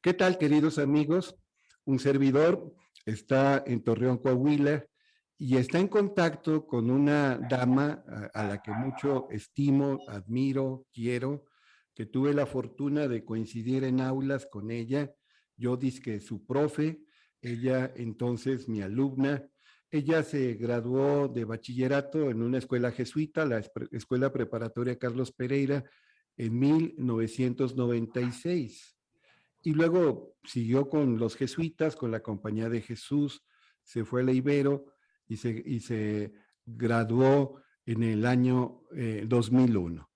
¿Qué tal, queridos amigos? Un servidor está en Torreón, Coahuila, y está en contacto con una dama a la que mucho estimo, admiro, quiero, que tuve la fortuna de coincidir en aulas con ella. Yo dizque su profe, ella entonces mi alumna. Ella se graduó de bachillerato en una escuela jesuita, la Escuela Preparatoria Carlos Pereira, en 1996. Y luego siguió con los jesuitas, con la Compañía de Jesús, se fue a la Ibero y se graduó en el año 2001.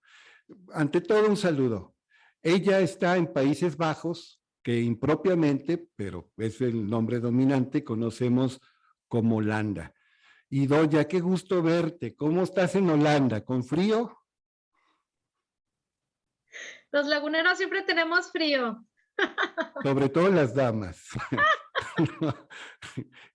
Ante todo, un saludo. Ella está en Países Bajos, que impropiamente, pero es el nombre dominante, conocemos como Holanda. Y Doña, qué gusto verte. ¿Cómo estás en Holanda? ¿Con frío? Los laguneros siempre tenemos frío. Sobre todo las damas.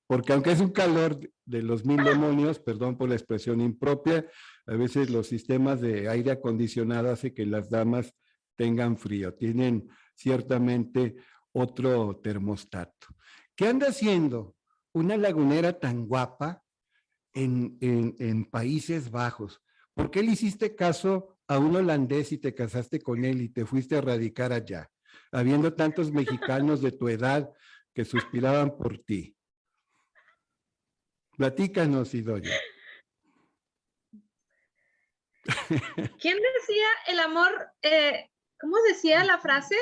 Porque aunque es un calor de los mil demonios, perdón por la expresión impropia, a veces los sistemas de aire acondicionado hacen que las damas tengan frío, tienen ciertamente otro termostato. ¿Qué anda haciendo una lagunera tan guapa en Países Bajos? ¿Por qué le hiciste caso a un holandés y te casaste con él y te fuiste a radicar allá, habiendo tantos mexicanos de tu edad que suspiraban por ti? Platícanos, Idoya. ¿Quién decía el amor? ¿Cómo decía la frase?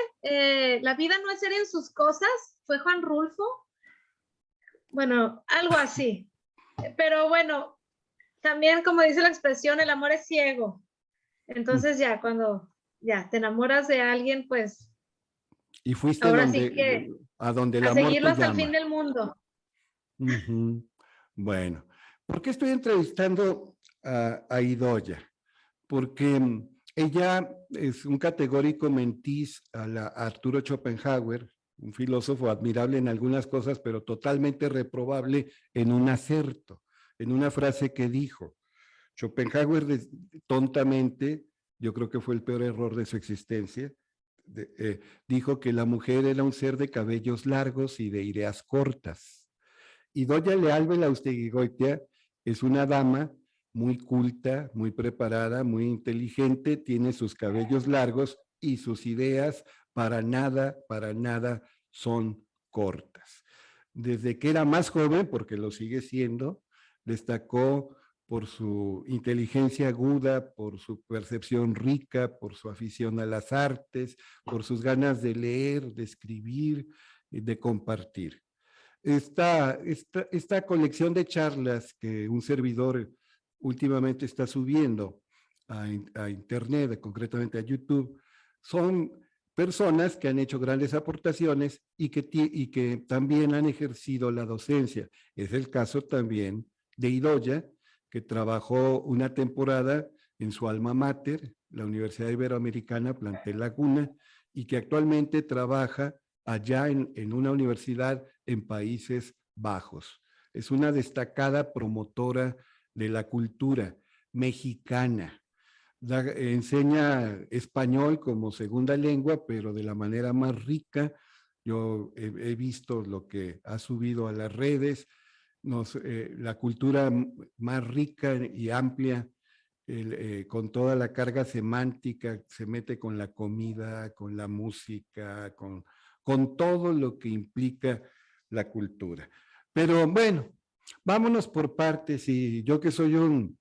La vida no es ser en sus cosas. ¿Fue Juan Rulfo? Bueno, algo así. Pero bueno, también como dice la expresión, el amor es ciego. Entonces ya cuando ya te enamoras de alguien, pues Y fuiste ahora sí que a donde el a amor seguirlo te hasta el fin llama. del mundo. Bueno, ¿por qué estoy entrevistando a Idoya? Porque ella es un categórico mentiz a Arturo Schopenhauer, un filósofo admirable en algunas cosas, pero totalmente reprobable en un acerto, en una frase que dijo. Schopenhauer tontamente, yo creo que fue el peor error de su existencia, dijo que la mujer era un ser de cabellos largos y de ideas cortas. Y doña Leal Belaustegui-Goitia es una dama muy culta, muy preparada, muy inteligente, tiene sus cabellos largos y sus ideas para nada son cortas. Desde que era más joven, porque lo sigue siendo, destacó por su inteligencia aguda, por su percepción rica, por su afición a las artes, por sus ganas de leer, de escribir, de compartir. Esta colección de charlas que un servidor últimamente está subiendo a Internet, concretamente a YouTube, son personas que han hecho grandes aportaciones y que también han ejercido la docencia. Es el caso también de Idoya, que trabajó una temporada en su alma mater, la Universidad Iberoamericana, Plantel Laguna, y que actualmente trabaja allá en una universidad en Países Bajos. Es una destacada promotora de la cultura mexicana. Enseña español como segunda lengua, pero de la manera más rica. Yo he visto lo que ha subido a las redes, la cultura más rica y amplia, con toda la carga semántica, se mete con la comida, con la música, con todo lo que implica la cultura. Pero bueno, vámonos por partes, y yo que soy un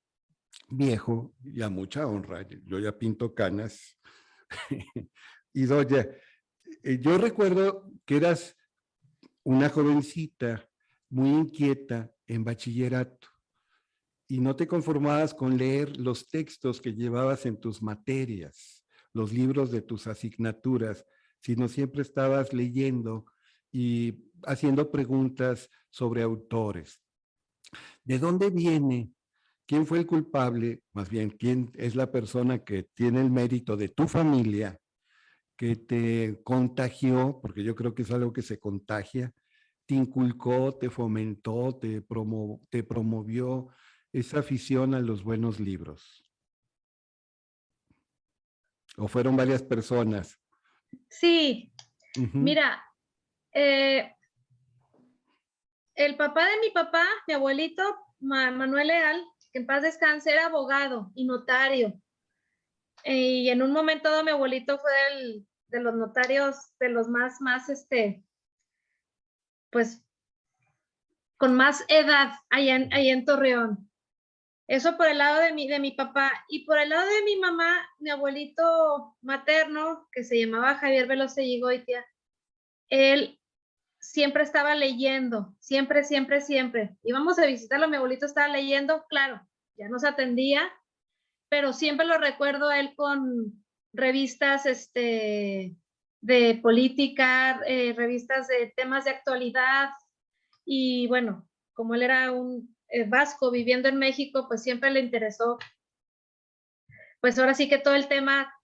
viejo y a mucha honra, yo ya pinto canas, y doña, yo recuerdo que eras una jovencita muy inquieta en bachillerato y no te conformabas con leer los textos que llevabas en tus materias, los libros de tus asignaturas, sino siempre estabas leyendo y haciendo preguntas sobre autores. ¿De dónde viene? ¿Quién fue el culpable? Más bien, ¿quién es la persona que tiene el mérito de tu familia que te contagió? Porque yo creo que es algo que se contagia, te inculcó, te fomentó, te promovió esa afición a los buenos libros. ¿O fueron varias personas? Sí, Uh -huh. mira, El papá de mi papá, mi abuelito, Manuel Leal, que en paz descanse, era abogado y notario. Y en un momento dado mi abuelito fue de los notarios, de los más, pues, con más edad allá en Torreón. Eso por el lado de mi papá. Y por el lado de mi mamá, mi abuelito materno, que se llamaba Javier Veloz Goitia, él siempre estaba leyendo, siempre. Íbamos a visitarlo, mi abuelito estaba leyendo, claro, ya nos atendía, pero siempre lo recuerdo a él con revistas de política, revistas de temas de actualidad, y bueno, como él era un vasco viviendo en México, pues siempre le interesó, pues ahora sí que todo el tema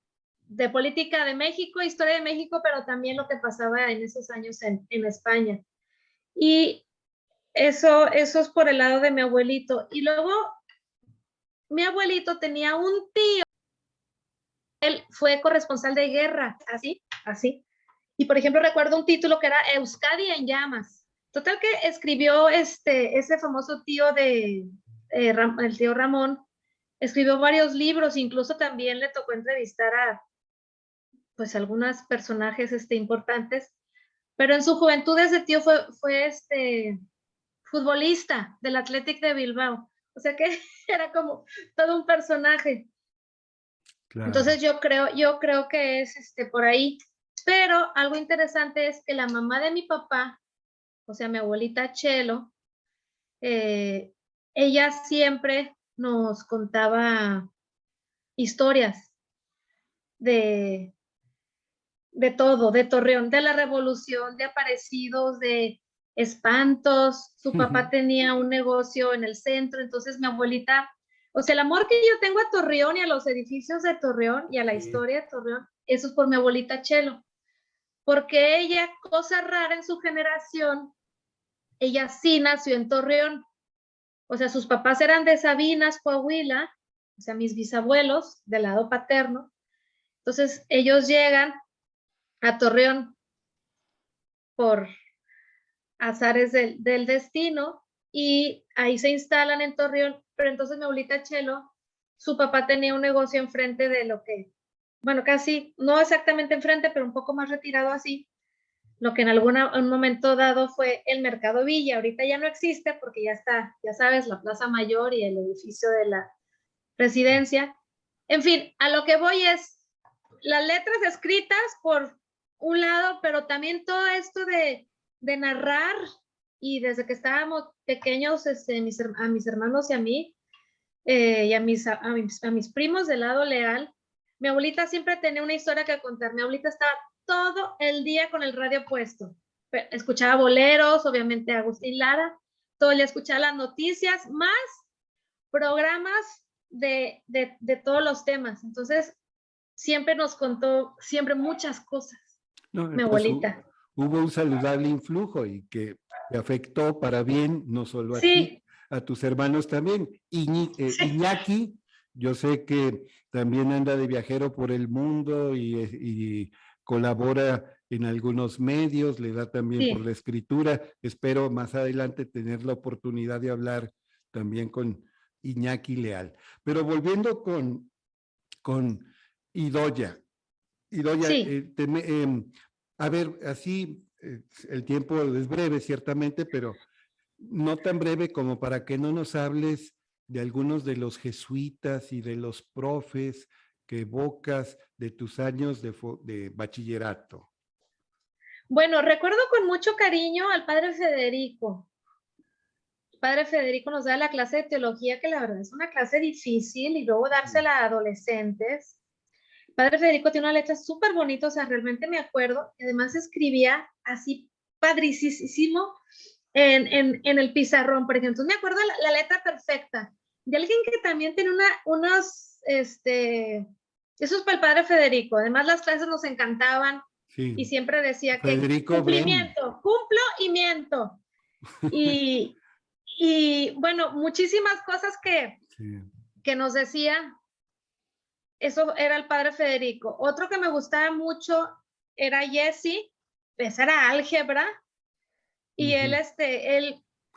de política de México, historia de México, pero también lo que pasaba en esos años en España. Y eso es por el lado de mi abuelito. Y luego, mi abuelito tenía un tío, él fue corresponsal de guerra, así. Y por ejemplo, recuerdo un título que era Euskadi en llamas. Total que escribió ese famoso tío el tío Ramón, escribió varios libros, incluso también le tocó entrevistar a pues algunos personajes importantes, pero en su juventud ese tío fue futbolista del Athletic de Bilbao, o sea que era como todo un personaje. Claro. Entonces yo creo que es por ahí, pero algo interesante es que la mamá de mi papá, o sea mi abuelita Chelo, ella siempre nos contaba historias de todo, de Torreón, de la Revolución, de aparecidos, de espantos. Su papá tenía un negocio en el centro, entonces mi abuelita, o sea, el amor que yo tengo a Torreón y a los edificios de Torreón y a la historia de Torreón, eso es por mi abuelita Chelo, porque ella, cosa rara en su generación, ella sí nació en Torreón, o sea, sus papás eran de Sabinas, Coahuila, o sea, mis bisabuelos del lado paterno, entonces ellos llegan a Torreón por azares del destino y ahí se instalan en Torreón, pero entonces mi abuelita Chelo, su papá tenía un negocio enfrente de lo que, bueno, casi, no exactamente enfrente, pero un poco más retirado así, lo que en un momento dado fue el Mercado Villa, ahorita ya no existe porque ya está, ya sabes, la Plaza Mayor y el edificio de la residencia. En fin, a lo que voy es las letras escritas por un lado, pero también todo esto de narrar, y desde que estábamos pequeños, a mis hermanos y a mí, y a mis primos del lado Leal, mi abuelita siempre tenía una historia que contar. Mi abuelita estaba todo el día con el radio puesto. Escuchaba boleros, obviamente Agustín Lara, todo el día escuchaba las noticias, más programas de todos los temas. Entonces, siempre nos contó, siempre muchas cosas, no, mi abuelita. Hubo un saludable influjo y que te afectó para bien, no solo a ti, a tus hermanos también. Iñaki, yo sé que también anda de viajero por el mundo y colabora en algunos medios, le da también por la escritura. Espero más adelante tener la oportunidad de hablar también con Iñaki Leal. Pero volviendo con Idoya. Idoya, a ver, así el tiempo es breve, ciertamente, pero no tan breve como para que no nos hables de algunos de los jesuitas y de los profes que evocas de tus años de bachillerato. Bueno, recuerdo con mucho cariño al padre Federico. El padre Federico nos da la clase de teología, que la verdad es una clase difícil, y luego dársela a adolescentes. Padre Federico tiene una letra súper bonita, o sea, realmente me acuerdo, y además escribía así padricísimo en el pizarrón, por ejemplo. Entonces me acuerdo la letra perfecta de alguien que también tiene unos, eso es para el Padre Federico. Además las clases nos encantaban, y siempre decía Federico que cumplimiento, cumplo y miento. Y bueno, muchísimas cosas que nos decía. Eso era el padre Federico. Otro que me gustaba mucho era Jesse, esa era álgebra, y él era Este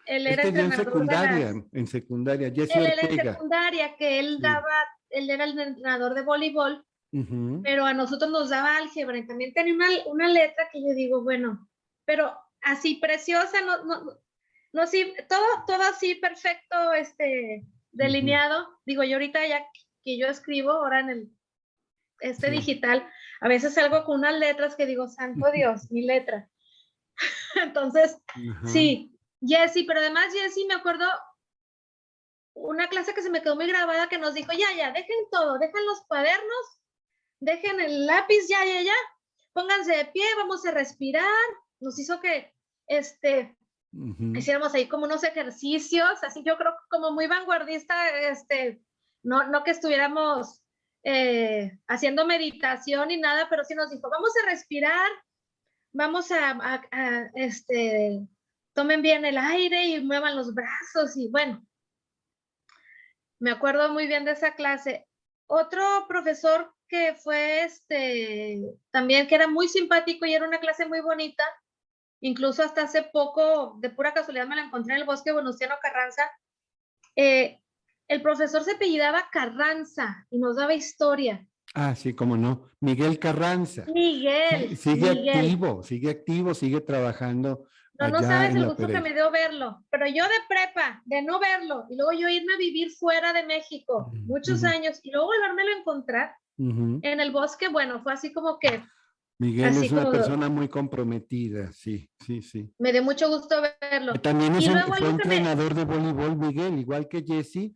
ya entrenador de las... en secundaria, Jesse Él era en Ortega. secundaria, que él Sí. daba, él era el entrenador de voleibol, pero a nosotros nos daba álgebra, y también tenía una letra que yo digo, bueno, pero así preciosa, no sí, todo así perfecto, delineado. Digo, yo ahorita ya que yo escribo ahora en el Sí. digital, a veces salgo con unas letras que digo, santo Dios, mi letra. Entonces, sí, Jessie, pero además Jessie, me acuerdo una clase que se me quedó muy grabada que nos dijo, ya, dejen todo, dejen los cuadernos, dejen el lápiz, ya, pónganse de pie, vamos a respirar. Nos hizo que, hiciéramos ahí como unos ejercicios, así yo creo como muy vanguardista, no que estuviéramos haciendo meditación ni nada, pero sí nos dijo, vamos a respirar, vamos tomen bien el aire y muevan los brazos, y bueno, me acuerdo muy bien de esa clase. Otro profesor que fue también que era muy simpático y era una clase muy bonita, incluso hasta hace poco, de pura casualidad me la encontré en el Bosque Venustiano Carranza. El profesor se apellidaba Carranza y nos daba historia. Ah, sí, cómo no. Miguel Carranza. Miguel. Sigue activo, sigue trabajando No allá sabes en el la gusto que Pereira. me dio verlo, pero yo de prepa, de no verlo, y luego yo irme a vivir fuera de México, muchos años, y luego volvérmelo a encontrar en el Bosque, bueno, fue así como que... Miguel así es una como, persona muy comprometida, sí. me dio mucho gusto verlo. También y luego fue algo que entrenador de voleibol, Miguel, igual que Jesse,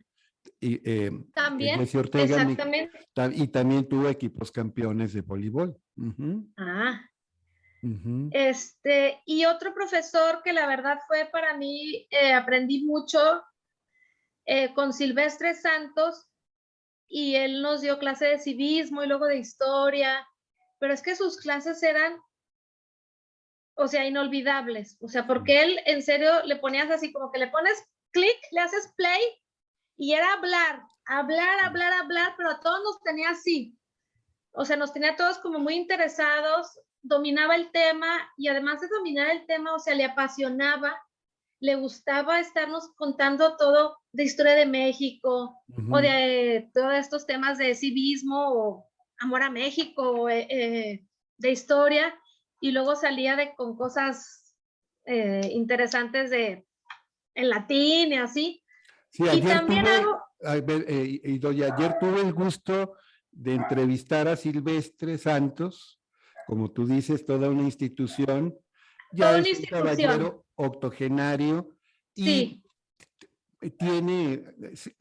también, Jesse Ortega, exactamente. y también tuvo equipos campeones de voleibol. Y otro profesor que la verdad fue para mí, aprendí mucho con Silvestre Santos, y él nos dio clase de civismo y luego de historia, pero es que sus clases eran, o sea, inolvidables, o sea, porque él en serio le ponías así como que le pones clic, le haces play y era hablar, pero a todos nos tenía así, o sea, nos tenía todos como muy interesados, dominaba el tema, y además de dominar el tema, o sea, le apasionaba, le gustaba estarnos contando todo de historia de México, o de todos estos temas de civismo o amor a México, de historia, y luego salía con cosas interesantes en latín y así. Sí, y también ayer tuve el gusto de entrevistar a Silvestre Santos, como tú dices, toda una institución. Ya es un caballero octogenario y tiene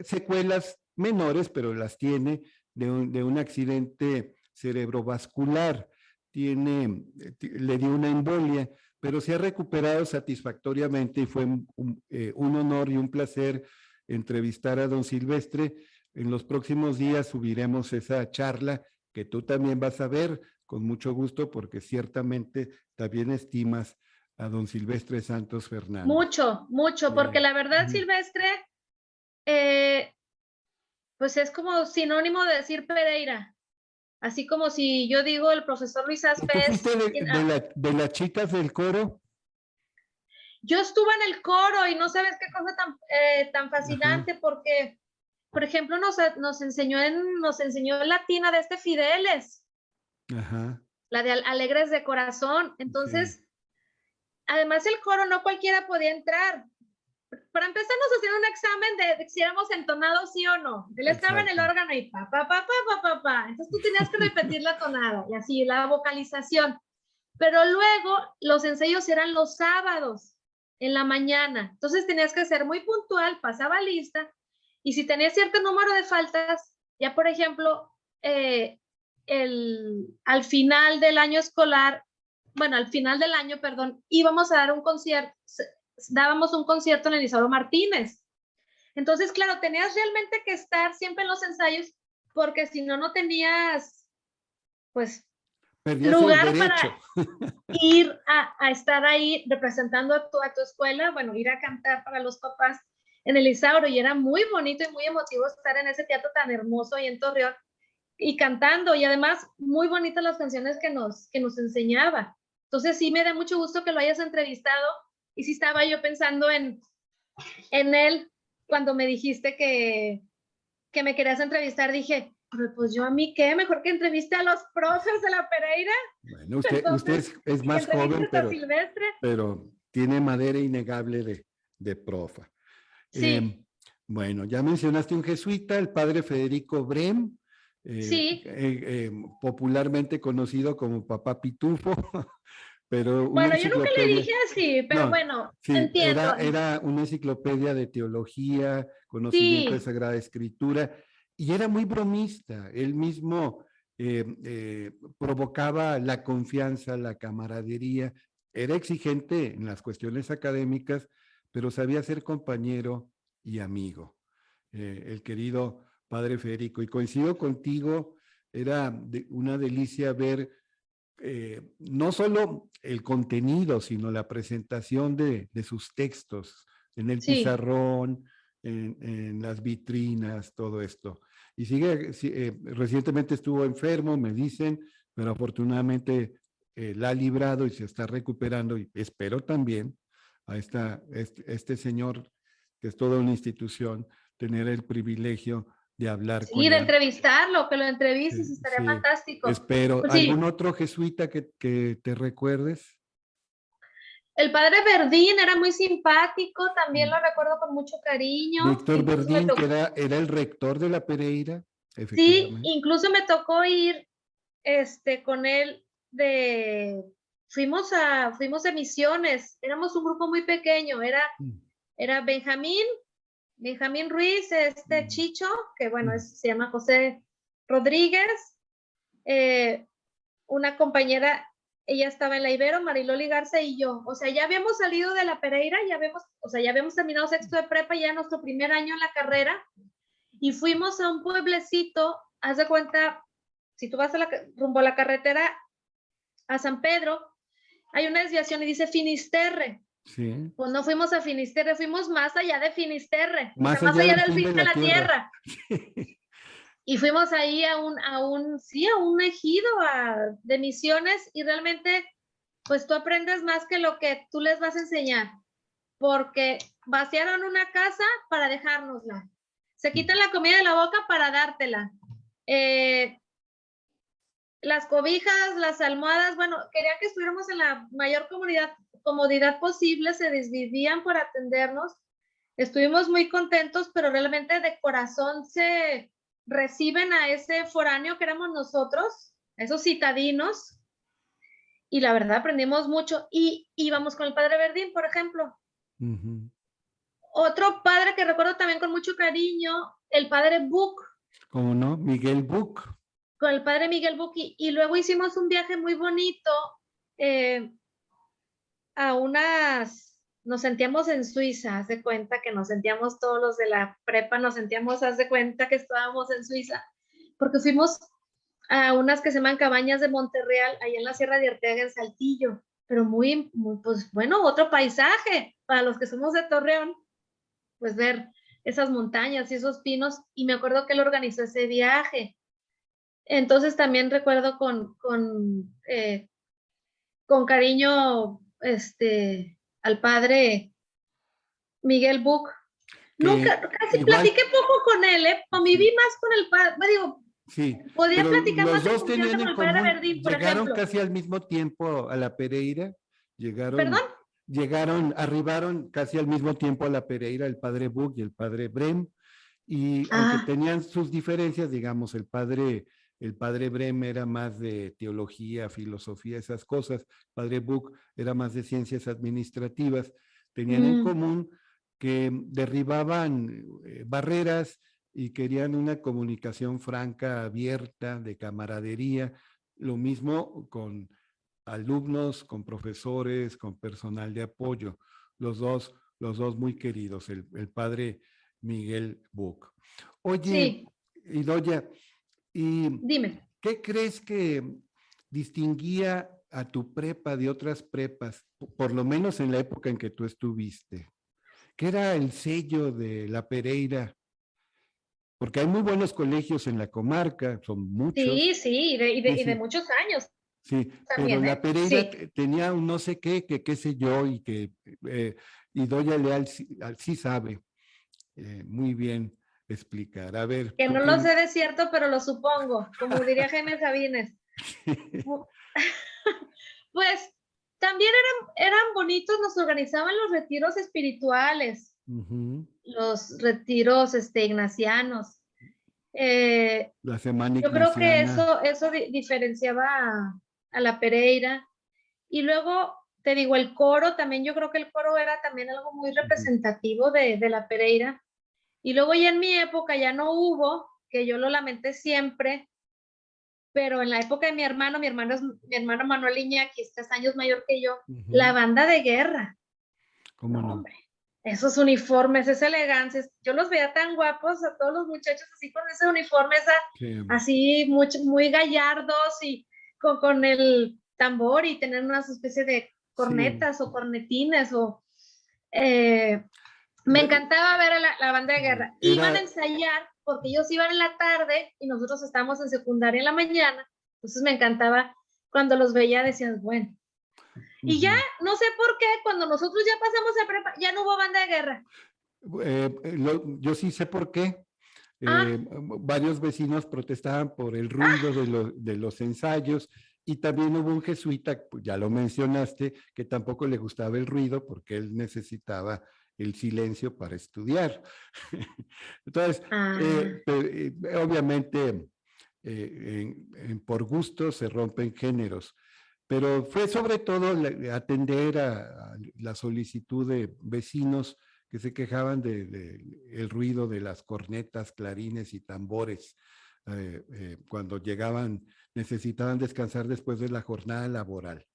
secuelas menores, pero las tiene de un accidente cerebrovascular. Le dio una embolia, pero se ha recuperado satisfactoriamente, y fue un honor y un placer entrevistar a don Silvestre. En los próximos días subiremos esa charla que tú también vas a ver con mucho gusto, porque ciertamente también estimas a don Silvestre Santos Fernández. Mucho, porque la verdad, Silvestre, pues es como sinónimo de decir Pereira. Así como si yo digo el profesor Luis Aspes. ¿Tú fuiste de las chicas del coro? Yo estuve en el coro y no sabes qué cosa tan fascinante, porque, por ejemplo, nos enseñó latina de Fideles, la de Alegres de Corazón. Entonces, además el coro no cualquiera podía entrar. Para empezar, nos hacían un examen de si éramos entonados sí o no. Él estaba en el órgano y pa. Entonces tú tenías que repetir la tonada y así, la vocalización. Pero luego los ensayos eran los sábados, en la mañana. Entonces tenías que ser muy puntual, pasaba lista, y si tenías cierto número de faltas, ya por ejemplo, al final del año escolar, al final del año, perdón, íbamos a dar un concierto, dábamos un concierto en el Isauro Martínez. Entonces, claro, tenías realmente que estar siempre en los ensayos, porque si no, no tenías, pues, perdías lugar para ir a estar ahí representando a tu escuela, ir a cantar para los papás en el Isauro, y era muy bonito y muy emotivo estar en ese teatro tan hermoso y en Torreón, y cantando, y además muy bonitas las canciones que nos enseñaba. Entonces sí me da mucho gusto que lo hayas entrevistado y sí estaba yo pensando en él cuando me dijiste que me querías entrevistar, dije, pues yo a mí qué, mejor que entreviste a los profes de la Pereira. Bueno, usted Entonces, es que más joven, entrevistes a Silvestre. pero tiene madera innegable de profa. Sí, Bueno, ya mencionaste un jesuita, el padre Federico Brem, sí. popularmente conocido como Papá Pitufo, pero una Bueno, yo nunca le enciclopedia. dije así, pero No, bueno, sí, entiendo. era una enciclopedia de teología, conocimiento de Sí, Sagrada Escritura, y era muy bromista. Él mismo provocaba la confianza, la camaradería. Era exigente en las cuestiones académicas, pero sabía ser compañero y amigo. El querido padre Federico. Y coincido contigo, era una delicia ver no solo el contenido, sino la presentación de sus textos en el sí. pizarrón, en las vitrinas, todo esto. Y sigue, recientemente estuvo enfermo, me dicen, pero afortunadamente la ha librado y se está recuperando y espero también a este señor, que es toda una institución, tener el privilegio de hablar Sí, con de él. entrevistarlo, que lo entrevistes, Sí, estaría sí, fantástico. espero. Pues ¿Algún sí, otro jesuita que te recuerdes? el padre Verdín era muy simpático, también lo recuerdo con mucho cariño, Víctor incluso me Verdín, que tocó, era el rector de la Pereira, sí, efectivamente. incluso me tocó ir con él fuimos de misiones, éramos un grupo muy pequeño, era Benjamín Ruiz, Chicho, que bueno, se llama José Rodríguez, una compañera, ella estaba en la Ibero, Mariloli Garza y yo, o sea, ya habíamos salido de la Pereira, ya habíamos terminado sexto de prepa, ya nuestro primer año en la carrera, y fuimos a un pueblecito, haz de cuenta, si tú vas rumbo a la carretera a San Pedro, hay una desviación y dice Finisterre. Sí. Pues no fuimos a Finisterre, fuimos más allá de Finisterre, o sea, Más más allá allá del del fin fin de de la la tierra. tierra. Y fuimos ahí a un ejido de misiones y realmente, pues tú aprendes más que lo que tú les vas a enseñar, porque vaciaron una casa para dejárnosla. Se quitan la comida de la boca para dártela. Las cobijas, las almohadas, bueno, querían que estuviéramos en la mayor comodidad posible, se desvivían por atendernos. Estuvimos muy contentos, pero realmente de corazón se reciben a ese foráneo que éramos nosotros, esos citadinos, y la verdad aprendimos mucho. Y íbamos con el padre Verdín, por ejemplo. Otro padre que recuerdo también con mucho cariño, el padre Buc, ¿Cómo no? Miguel Buc. con el padre Miguel Buc, y luego hicimos un viaje muy bonito nos sentíamos en Suiza, haz de cuenta que nos sentíamos todos los de la prepa, nos sentíamos, haz de cuenta que estábamos en Suiza, porque fuimos a unas que se llaman Cabañas de Monterreal, allá en la Sierra de Arteaga, en Saltillo, pero pues bueno, otro paisaje para los que somos de Torreón, pues ver esas montañas y esos pinos, y me acuerdo que él organizó ese viaje. Entonces también recuerdo con cariño al padre Miguel Buc. Que Nunca, casi igual, platiqué poco con él, conviví sí, más con el padre, digo, sí, podía pero platicar los más en dos confianza tenían con en el padre común, Verdín, por llegaron ejemplo. casi al mismo tiempo a la Pereira, ¿Perdón? arribaron casi al mismo tiempo a la Pereira, el padre Buc y el padre Brem, y aunque Ah, tenían sus diferencias, digamos, el padre Brem era más de teología, filosofía, esas cosas, el padre Buc era más de ciencias administrativas, tenían en común que derribaban barreras y querían una comunicación franca, abierta, de camaradería, lo mismo con alumnos, con profesores, con personal de apoyo, los dos muy queridos, el padre Miguel Buc. Oye, sí, Idoya, ¿y dime. qué crees que distinguía a tu prepa de otras prepas, por lo menos en la época en que tú estuviste? ¿Qué era el sello de la Pereira? Porque hay muy buenos colegios en la comarca, son Sí, muchos, sí, y de y muchos años. Sí, pero también, la ¿eh? Pereira Sí. tenía un no sé qué, que qué sé yo, y Doña Leal sí sabe muy bien explicar. A ver, Que ¿tú no lo qué? sé de cierto, pero lo supongo, como diría Jaime Sabines. Pues también eran bonitos, nos organizaban los retiros espirituales, Ujú. los retiros ignacianos. Eh, La semana yo creo que ignaciana. eso diferenciaba a la Pereira. Y luego, te digo, el coro, también yo creo que el coro era también algo muy Ujú, representativo de la Pereira. Y luego ya en mi época ya no hubo, que yo lo lamenté siempre, pero en la época de mi hermano Manuel Iñaki, 3 años mayor que yo, la ujú. banda de guerra. ¿Cómo No, no? hombre, esos uniformes, esa elegancia, yo los veía tan guapos a todos los muchachos así con ese uniforme, Sí, así muy gallardos y con el tambor y tener una especie de sí. cornetas o cornetines eh, me encantaba ver a la banda de guerra. Iban a Era, ensayar porque ellos iban en la tarde y nosotros estábamos en secundaria en la mañana, entonces me encantaba cuando los veía, decías, bueno, y ya, ujú. no sé por qué, cuando nosotros ya pasamos a prepa, ya no hubo banda de guerra. Yo sí sé por qué. Ah, Varios vecinos protestaban por el ruido ah, de los ensayos y también hubo un jesuita, pues ya lo mencionaste, que tampoco le gustaba el ruido porque él necesitaba el silencio para estudiar. Entonces, ah, obviamente, por gusto se rompen géneros, pero fue sobre todo atender a la solicitud de vecinos que se quejaban de el ruido de las cornetas, clarines y tambores cuando llegaban, necesitaban descansar después de la jornada laboral.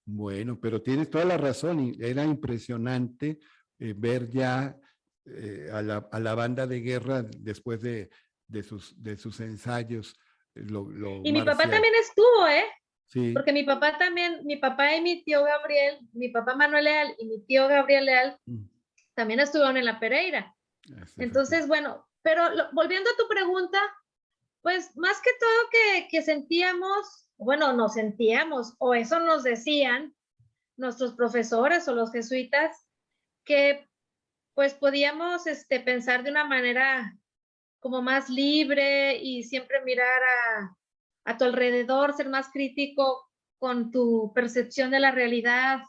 Bueno, pero tienes toda la razón, y era impresionante ver ya a la banda de guerra después de sus ensayos, lo y mi papá marcial. también estuvo, ¿eh? Sí, Porque mi papá también, mi papá y mi tío Gabriel, mi papá Manuel Leal y mi tío Gabriel Leal mm, también estuvieron en la Pereira. efectivamente. Entonces, bueno, pero volviendo a tu pregunta, pues más que todo que sentíamos, bueno, nos sentíamos, o eso nos decían nuestros profesores o los jesuitas, que pues podíamos pensar de una manera como más libre y siempre mirar a tu alrededor, ser más crítico con tu percepción de la realidad.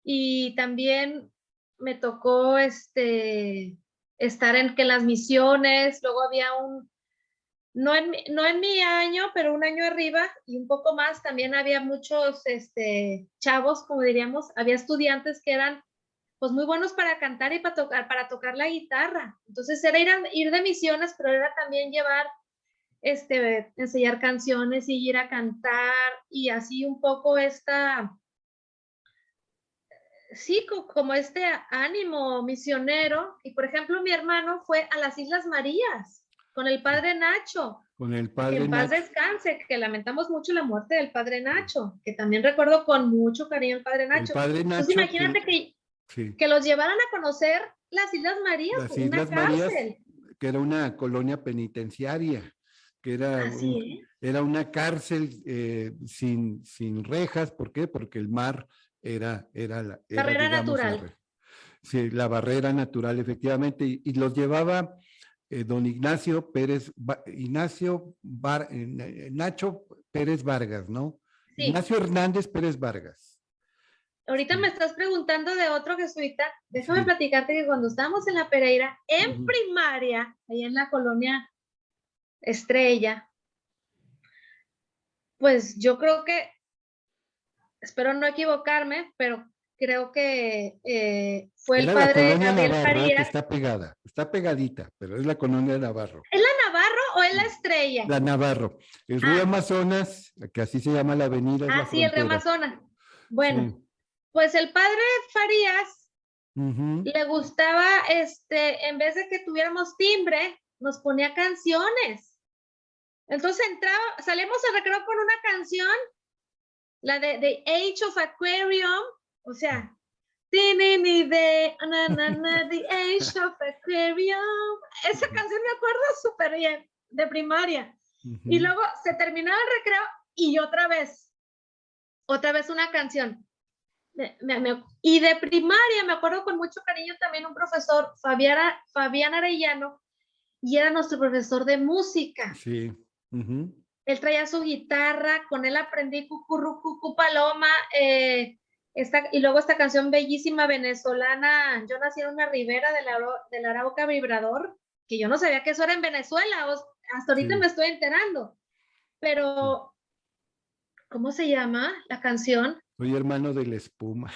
Y también me tocó estar en que las misiones, luego había no en mi año, pero un año arriba y un poco más, también había muchos chavos, como diríamos, había estudiantes que eran pues muy buenos para cantar y para tocar la guitarra. Entonces era ir de misiones, pero era también llevar, enseñar canciones y ir a cantar y así un poco sí, como ánimo misionero. Y por ejemplo, mi hermano fue a las Islas Marías con el padre Nacho, Con el que padre en paz Nacho. descanse, que lamentamos mucho la muerte del padre Nacho, que también recuerdo con mucho cariño el padre El Nacho. padre Entonces Nacho, imagínate sí, que los llevaran a conocer las Islas Marías, las una Islas Marías, cárcel. que era una colonia penitenciaria, que Así es. era una cárcel sin rejas. ¿Por qué? Porque el mar era Barrera digamos, natural. sí, la barrera natural, efectivamente, y los llevaba don Ignacio Pérez, Nacho Pérez Vargas, ¿no? Sí. Ignacio Hernández Pérez Vargas. Ahorita me Sí, estás preguntando de otro jesuita. Déjame sí. platicarte que cuando estábamos en la Pereira, en Ujú. primaria, ahí en la colonia Estrella, pues yo creo que, espero no equivocarme, pero creo que fue el Era la padre colonia Gabriel Navarro, que Farías. está pegada, está pegadita, pero es la colonia Navarro. ¿Es la Navarro o es la Estrella? La Navarro. El río Ah, Amazonas, que así se llama la avenida, es la sí, el río frontera. Amazonas. Sí. Bueno, pues el padre Farías Ujú. le gustaba, en vez de que tuviéramos timbre, nos ponía canciones. Entonces salíamos al recreo con una canción, la de The Age of Aquarium, o sea, The Age of Aquarium. Esa canción me acuerdo súper bien, de primaria. Y Ujú. luego se terminaba el recreo y otra vez. otra vez una canción. Y de primaria me acuerdo con mucho cariño también un profesor, Fabián Arellano, y era nuestro profesor de música. Sí. Él traía su guitarra, con él aprendí Cucurrucucu Paloma, y luego esta canción bellísima venezolana, Yo nací en una ribera de la Arauca Vibrador, que yo no sabía que eso era en Venezuela, hasta ahorita Sí. me estoy enterando. Pero, ¿cómo se llama la canción? Soy hermano de la espuma.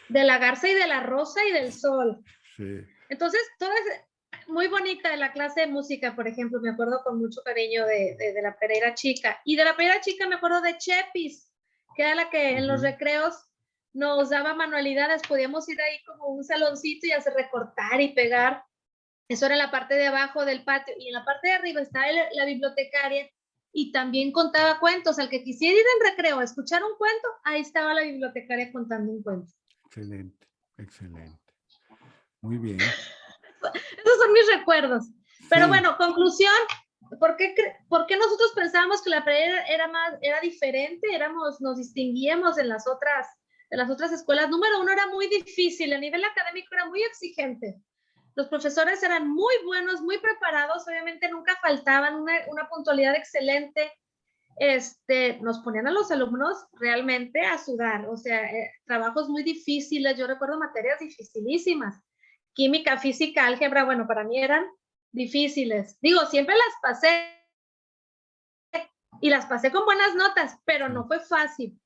De la garza y de la rosa y del sol. Sí. Entonces, todo es muy bonita de la clase de música, por ejemplo, me acuerdo con mucho cariño de la Pereira Chica. Y de la Pereira Chica me acuerdo de Chepis, que era la que en los recreos nos daba manualidades, podíamos ir ahí como un saloncito y hacer recortar y pegar. Eso era en la parte de abajo del patio, y en la parte de arriba estaba la bibliotecaria, y también contaba cuentos. Al que quisiera ir en recreo a escuchar un cuento, ahí estaba la bibliotecaria contando un cuento. Excelente, excelente. Muy bien. Esos son mis recuerdos. Pero Sí. bueno, conclusión, ¿por qué nosotros pensábamos que la Pereira era diferente? Nos distinguíamos en las otras escuelas. Número uno, era muy difícil, a nivel académico era muy exigente. Los profesores eran muy buenos, muy preparados, obviamente nunca faltaban, una puntualidad excelente. Nos ponían a los alumnos realmente a sudar, o sea, trabajos muy difíciles. Yo recuerdo materias dificilísimas. Química, física, álgebra, bueno, para mí eran difíciles. Digo, siempre las pasé, y las pasé con buenas notas, pero no fue fácil.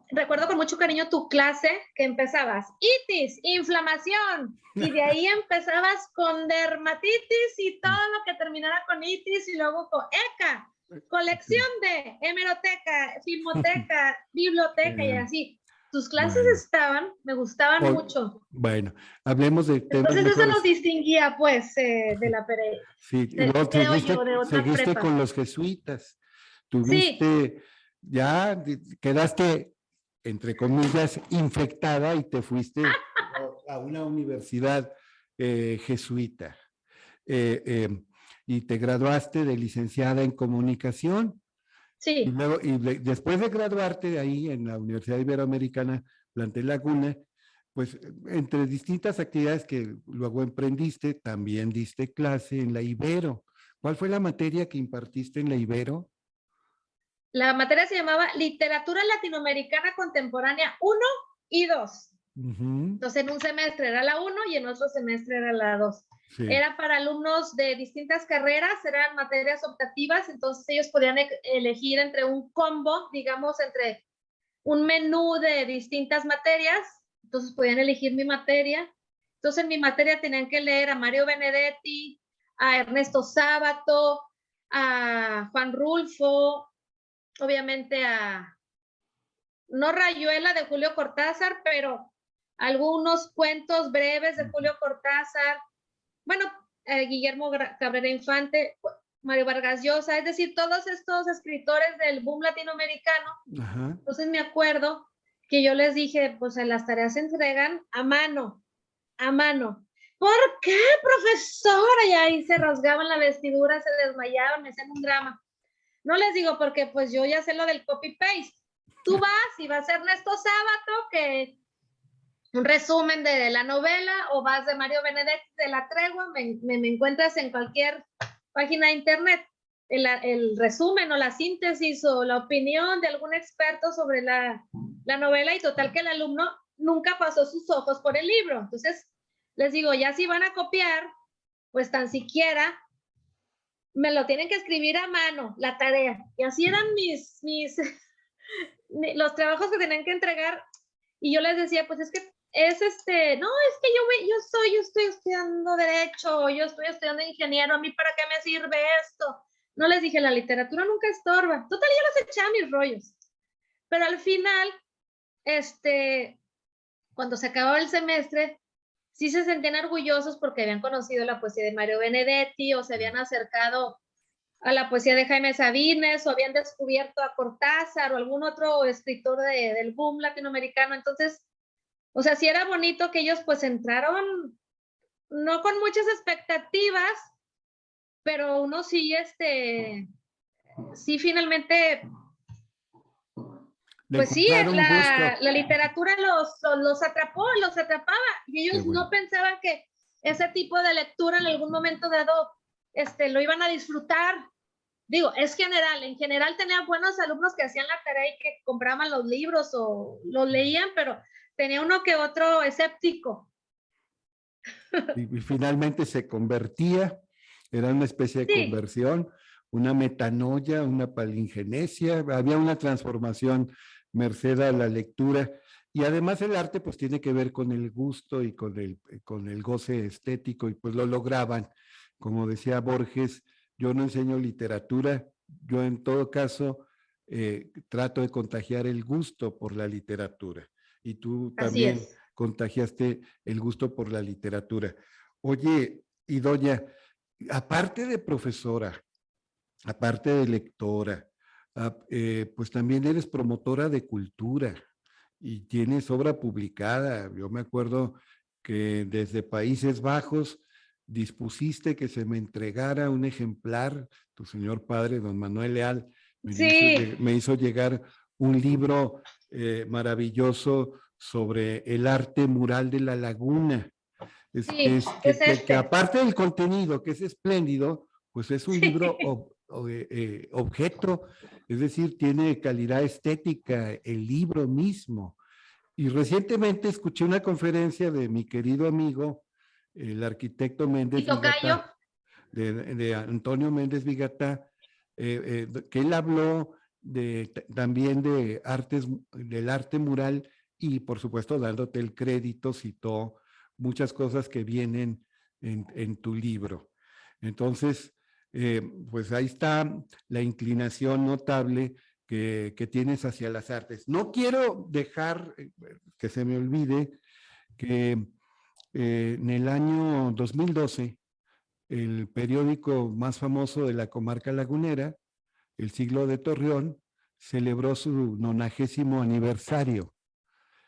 Recuerdo con mucho cariño tu clase, que empezabas itis, inflamación, y de ahí empezabas con dermatitis y todo lo que terminara con itis, y luego con ECA, colección de hemeroteca, filmoteca, biblioteca, y así. Tus clases me gustaban mucho. Bueno, hablemos de temas Entonces eso mejores. nos distinguía, pues, de la Pereira. Sí, y luego De otra seguiste prepa. con los jesuitas. Sí. Ya quedaste, entre comillas, infectada y te fuiste a una universidad jesuita. Y te graduaste de licenciada en comunicación. Y Sí. luego, después de graduarte ahí en la Universidad Iberoamericana, Plantel Laguna, pues entre distintas actividades que luego emprendiste, también diste clase en la Ibero. ¿Cuál fue la materia que impartiste en la Ibero? La materia se llamaba Literatura Latinoamericana Contemporánea 1 y 2. Entonces, en un semestre era la 1 y en otro semestre era la 2. Sí. Era para alumnos de distintas carreras, eran materias optativas, entonces ellos podían elegir entre un combo, digamos, entre un menú de distintas materias, entonces podían elegir mi materia. Entonces, en mi materia tenían que leer a Mario Benedetti, a Ernesto Sábato, a Juan Rulfo, obviamente no Rayuela de Julio Cortázar, pero algunos cuentos breves de Julio Cortázar, bueno, Guillermo Cabrera Infante, Mario Vargas Llosa, es decir, todos estos escritores del boom latinoamericano. Ajá. Entonces me acuerdo que yo les dije, pues las tareas se entregan a mano, a mano. ¿Por qué, profesora? Y ahí se rasgaban la vestidura, se desmayaban, me hacían un drama. No les digo porque pues yo ya sé lo del copy-paste. Tú vas y vas a Ernesto Sábato, que un resumen de la novela, o vas de Mario Benedetti de La Tregua, me encuentras en cualquier página de internet el resumen o la síntesis o la opinión de algún experto sobre la novela, y total que el alumno nunca pasó sus ojos por el libro. Entonces les digo, ya si van a copiar, pues tan siquiera me lo tienen que escribir a mano, la tarea. Y así eran los trabajos que tenían que entregar. Y yo les decía, pues es que no, es que yo estoy estudiando Derecho, yo estoy estudiando Ingeniero, ¿a mí para qué me sirve esto? No les dije, la literatura nunca estorba. Total, yo les echaba mis rollos. Pero al final, cuando se acababa el semestre, sí se sentían orgullosos porque habían conocido la poesía de Mario Benedetti, o se habían acercado a la poesía de Jaime Sabines, o habían descubierto a Cortázar o algún otro escritor del boom latinoamericano. Entonces, o sea, sí era bonito que ellos pues entraron, no con muchas expectativas, pero uno sí, sí finalmente Le Pues sí, encontraron gusto. la literatura los atrapó, los atrapaba, y Qué ellos bueno. no pensaban que ese tipo de lectura en algún momento dado lo iban a disfrutar. Digo, es general, en general tenía buenos alumnos que hacían la tarea y que compraban los libros o los leían, pero tenía uno que otro escéptico. Y finalmente se convertía, era una especie de Sí, conversión, una metanoia, una palingenesia, había una transformación merced a la lectura. Y además el arte pues tiene que ver con el gusto y con el goce estético, y pues lo lograban. Como decía Borges, yo no enseño literatura, yo en todo caso trato de contagiar el gusto por la literatura. Y tú así también es. contagiaste el gusto por la literatura. Oye, Idoya, aparte de profesora, aparte de lectora, pues también eres promotora de cultura y tienes obra publicada. Yo me acuerdo que desde Países Bajos dispusiste que se me entregara un ejemplar, tu señor padre, don Manuel Leal, Sí, me hizo llegar un libro maravilloso sobre el arte mural de la laguna. sí, es Que aparte del contenido, que es espléndido, pues es un libro Sí. objeto, es decir, tiene calidad estética, el libro mismo. Y recientemente escuché una conferencia de mi querido amigo, el arquitecto Y Méndez tocayo, Vigatá, de Antonio Méndez Vigatá, que él habló también de artes, del arte mural, y por supuesto dándote el crédito, citó muchas cosas que vienen en tu libro. Entonces, pues ahí está la inclinación notable que tienes hacia las artes. No quiero dejar que se me olvide que en el año 2012 el periódico más famoso de la comarca lagunera, El Siglo de Torreón, celebró su 90º aniversario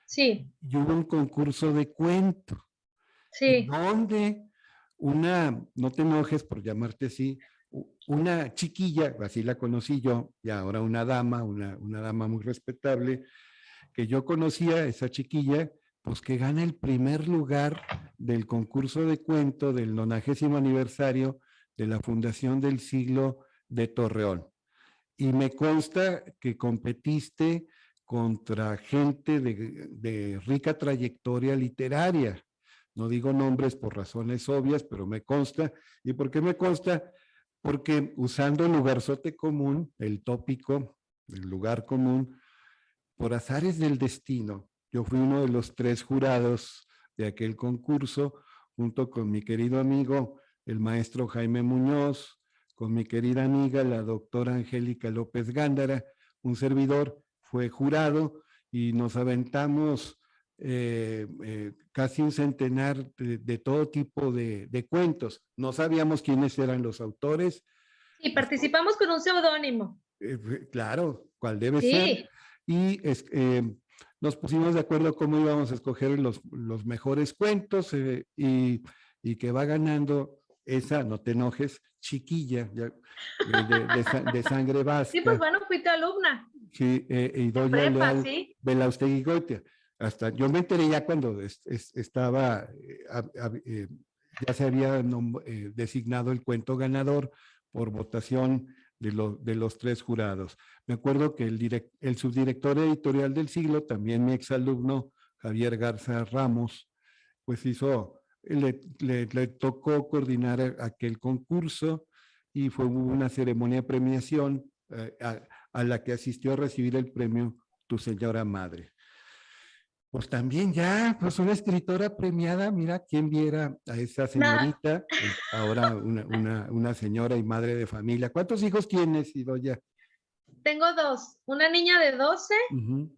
sí, y hubo un concurso de cuento en sí, donde una, no te enojes por llamarte así, una chiquilla, así la conocí yo, y ahora una dama muy respetable, que yo conocía, esa chiquilla, pues que gana el primer lugar del concurso de cuento del 90º aniversario de la Fundación del Siglo de Torreón. Y me consta que competiste contra gente de rica trayectoria literaria. No digo nombres por razones obvias, pero me consta. ¿Y por qué me consta? Porque usando el lugarzote común, el tópico, el lugar común, por azares del destino, yo fui uno de los 3 jurados de aquel concurso, junto con mi querido amigo, el maestro Jaime Muñoz, con mi querida amiga, la doctora Angélica López Gándara, un servidor fue jurado, y nos aventamos casi un centenar de todo tipo de cuentos. No sabíamos quiénes eran los autores. y participamos con un seudónimo. Claro, cuál debe ser. Sí, Y nos pusimos de acuerdo cómo íbamos a escoger los mejores cuentos, y que va ganando esa, no te enojes, chiquilla, de sangre sí, pues vasca, bueno, fui tu alumna sí, en Idoia prepa, Leal sí. Belaustegui Goitia. Hasta yo me enteré ya cuando estaba, ya se había designado el cuento ganador por votación de los 3 jurados. Me acuerdo que el subdirector editorial del Siglo, también mi exalumno Javier Garza Ramos, pues le tocó coordinar aquel concurso, y fue una ceremonia de premiación a la que asistió a recibir el premio tu señora madre. Pues también ya, pues una escritora premiada, mira, quién viera a esa Nada, señorita, ahora una señora y madre de familia. ¿Cuántos hijos tienes, Idoya? tengo dos, una niña de 12 Ujú,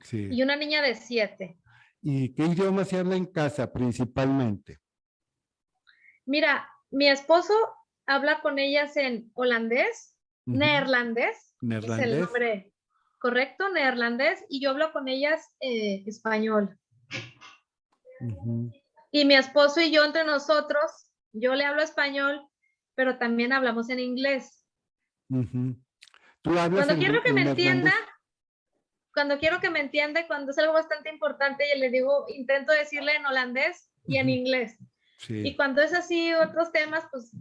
sí. y una niña de 7. ¿Y qué idioma se habla en casa principalmente? Mira, mi esposo habla con ellas en holandés, Ujú. neerlandés, es el ¿Neerlandés? nombre correcto, neerlandés, y yo hablo con ellas español. Ujú, Y mi esposo y yo entre nosotros, yo le hablo español, pero también hablamos en inglés. ujú. ¿Tú hablas Cuando quiero que me en entienda, neerlandés? cuando quiero que me entienda, cuando es algo bastante importante, y le digo, intento decirle en holandés y en inglés. Sí. Y cuando es así otros temas, pues,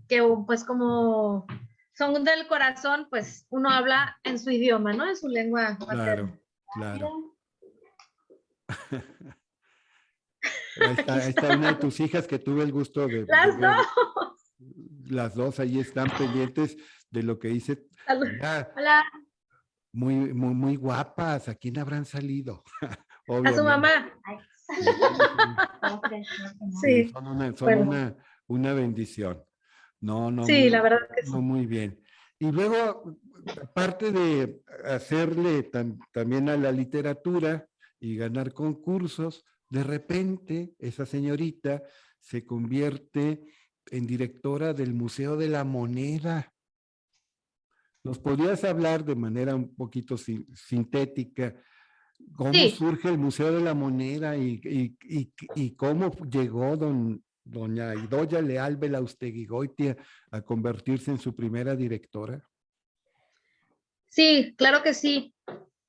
que pues como son del corazón, pues uno habla en su idioma, ¿no? En su lengua materna. Claro. Ahí está una de tus hijas que tuve el gusto de Las ver. dos. Las dos ahí están pendientes de lo que hice. Hola. Muy guapas. ¿A quién habrán salido? A su mamá. Sí, son una bendición. No, sí, la verdad que sí. Muy bien. Y luego, aparte de hacerle también a la literatura y ganar concursos, de repente esa señorita se convierte en directora del Museo de la Moneda. ¿Nos podrías hablar de manera un poquito sintética cómo surge el Museo de la Moneda y cómo llegó doña Idoia Leal Belaustegui-Goitia a convertirse en su primera directora? Sí, claro que sí.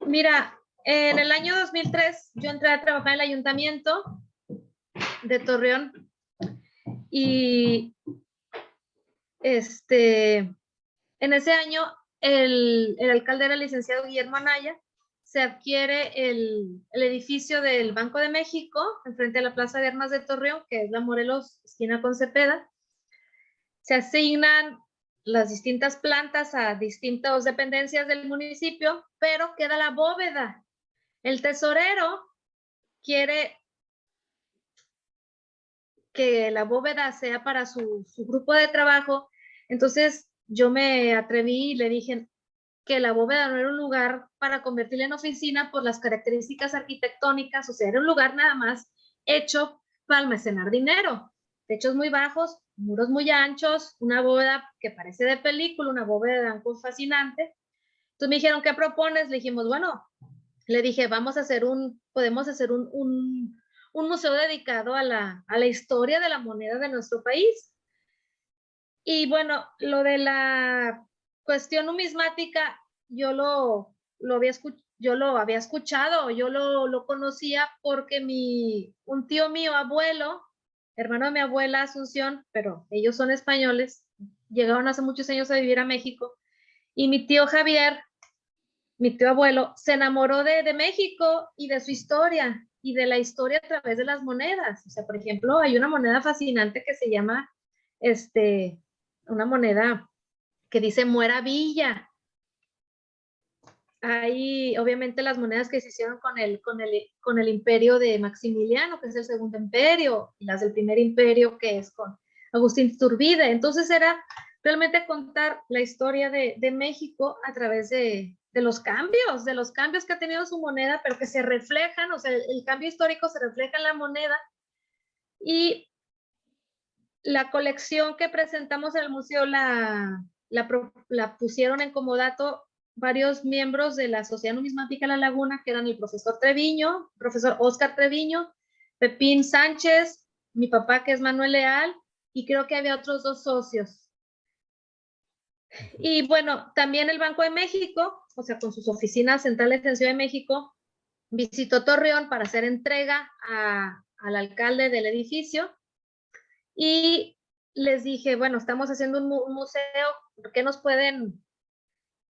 Mira, en el año 2003 yo entré a trabajar en el ayuntamiento de Torreón y en ese año el alcalde era el licenciado Guillermo Anaya. Se adquiere el edificio del Banco de México enfrente a la Plaza de Armas de Torreón, que es la Morelos, esquina con Cepeda. Se asignan las distintas plantas a distintas dependencias del municipio, pero queda la bóveda. El tesorero quiere que la bóveda sea para su grupo de trabajo, entonces yo me atreví y le dije que la bóveda no era un lugar para convertirla en oficina por las características arquitectónicas, o sea, era un lugar nada más hecho para almacenar dinero. Techos muy bajos, muros muy anchos, una bóveda que parece de película, una bóveda de blanco fascinante. Entonces me dijeron, ¿qué propones? Le dijimos, bueno, le dije, podemos hacer un museo dedicado a la historia de la moneda de nuestro país. Y bueno, lo de la cuestión numismática, yo lo había escuchado, yo lo conocía porque un tío mío, abuelo, hermano de mi abuela Asunción, pero ellos son españoles, llegaron hace muchos años a vivir a México, y mi tío Javier, mi tío abuelo, se enamoró de México y de su historia, y de la historia a través de las monedas. O sea, por ejemplo, hay una moneda fascinante que se llama, una moneda que dice Muera Villa. Hay obviamente las monedas que se hicieron con el imperio de Maximiliano, que es el segundo imperio, y las del primer imperio, que es con Agustín Iturbide. Entonces era realmente contar la historia de México a través de los cambios que ha tenido su moneda, pero que se reflejan, o sea, el cambio histórico se refleja en la moneda. Y la colección que presentamos en el museo la pusieron en comodato varios miembros de la Sociedad Numismática de La Laguna, que eran el profesor Treviño, profesor Oscar Treviño, Pepín Sánchez, mi papá, que es Manuel Leal, y creo que había otros 2 socios. Y bueno, también el Banco de México, o sea, con sus oficinas centrales en Ciudad de México, visitó Torreón para hacer entrega al alcalde del edificio. Y les dije, bueno, estamos haciendo un museo, ¿qué nos pueden,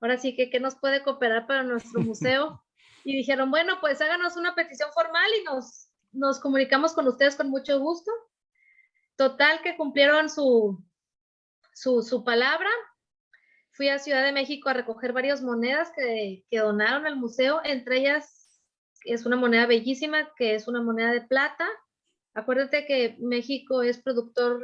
ahora sí que qué nos puede cooperar para nuestro museo? Y dijeron, bueno, pues háganos una petición formal y nos comunicamos con ustedes con mucho gusto. Total que cumplieron su palabra. Fui a Ciudad de México a recoger varias monedas que donaron al museo, entre ellas es una moneda bellísima, que es una moneda de plata. Acuérdate que México es productor,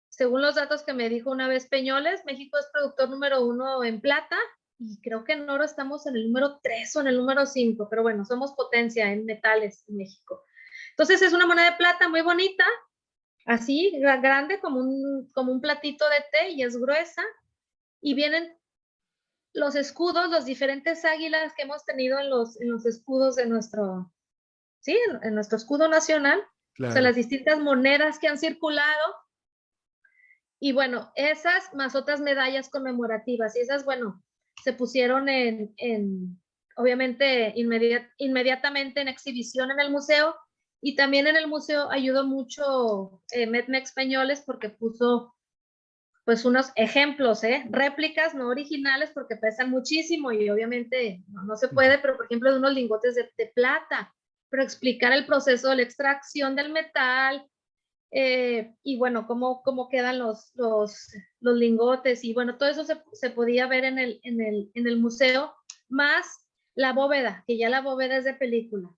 según los datos que me dijo una vez Peñoles, México es productor número 1 en plata, y creo que en oro estamos en el número 3 o en el número 5, pero bueno, somos potencia en metales en México. Entonces es una moneda de plata muy bonita, así, grande, como un platito de té, y es gruesa, y vienen los escudos, los diferentes águilas que hemos tenido en los escudos de nuestro, sí, en nuestro escudo nacional, claro. O sea, las distintas monedas que han circulado, y bueno, esas más otras medallas conmemorativas, y esas, bueno, se pusieron obviamente, inmediatamente en exhibición en el museo, y también en el museo ayudó mucho Medmex Peñoles porque puso pues unos ejemplos, réplicas, no originales porque pesan muchísimo y obviamente no se puede, pero por ejemplo de unos lingotes de plata, pero explicar el proceso de la extracción del metal, y bueno, cómo quedan los lingotes, y bueno, todo eso se podía ver en el museo, más la bóveda, que ya la bóveda es de película.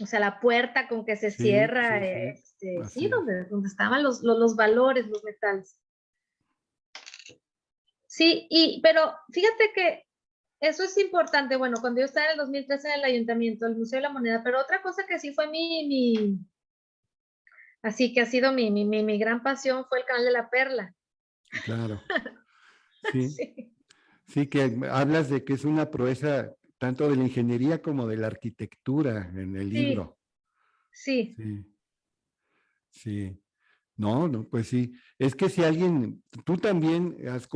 O sea, la puerta con que se cierra, sí, donde estaban los valores, los metales. Sí, pero fíjate que eso es importante. Bueno, cuando yo estaba en el 2013 en el ayuntamiento, el Museo de la Moneda, pero otra cosa que sí fue así que ha sido mi gran pasión fue el Canal de la Perla. Claro, sí. Sí. Sí, que hablas de que es una proeza tanto de la ingeniería como de la arquitectura en el libro. Sí. Sí, sí. No, pues sí. Es que si alguien, tú también has